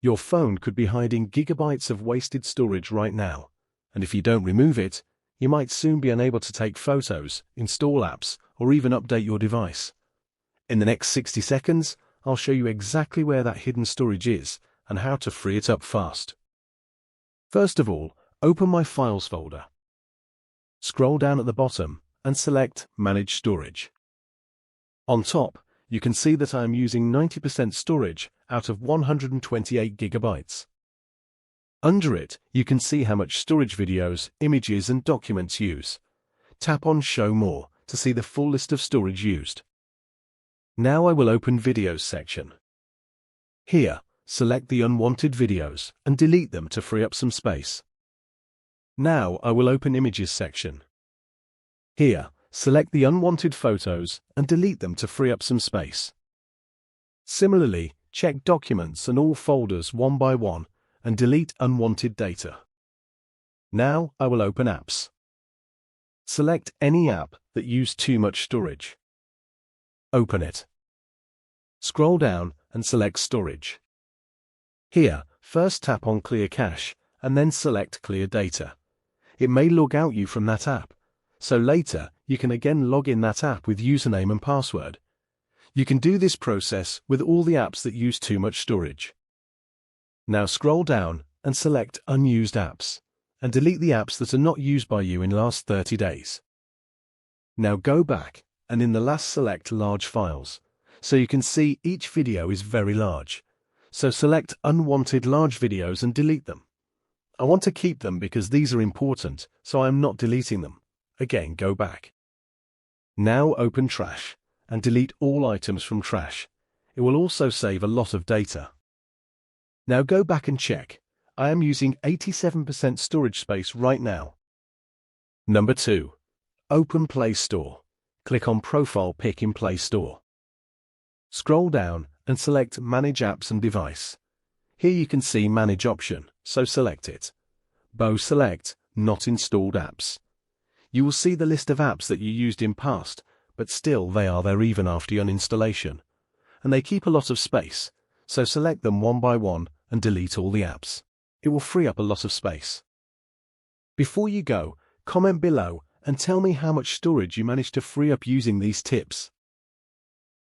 Your phone could be hiding gigabytes of wasted storage right now, and if you don't remove it, you might soon be unable to take photos, install apps, or even update your device. In the next 60 seconds, I'll show you exactly where that hidden storage is and how to free it up fast. First of all, open my Files folder. Scroll down at the bottom and select Manage Storage. On top, you can see that I am using 90% storage out of 128 gigabytes. Under it, you can see how much storage videos, images, and documents use. Tap on Show More to see the full list of storage used. Now I will open Videos section. Here, select the unwanted videos and delete them to free up some space. Now I will open Images section. Here, select the unwanted photos and delete them to free up some space. Similarly, check Documents and all folders one by one and delete unwanted data. Now I will open Apps. Select any app that used too much storage. Open it. Scroll down and select Storage. Here, first tap on Clear Cache and then select Clear Data. It may log out you from that app, so later you can again log in that app with username and password. You can do this process with all the apps that use too much storage. Now scroll down and select Unused Apps, and delete the apps that are not used by you in the last 30 days. Now go back, and in the last select Large Files, so you can see each video is very large. So select Unwanted Large Videos and delete them. I want to keep them because these are important, so I am not deleting them. Again, go back. Now open Trash, and delete all items from Trash. It will also save a lot of data. Now go back and check. I am using 87% storage space right now. Number 2. Open Play Store. Click on Profile Pic in Play Store. Scroll down and select Manage Apps and Device. Here you can see Manage option, so select it. Below select Not Installed Apps. You will see the list of apps that you used in past, but still they are there even after uninstallation. And they keep a lot of space, so select them one by one and delete all the apps. It will free up a lot of space. Before you go, comment below and tell me how much storage you managed to free up using these tips.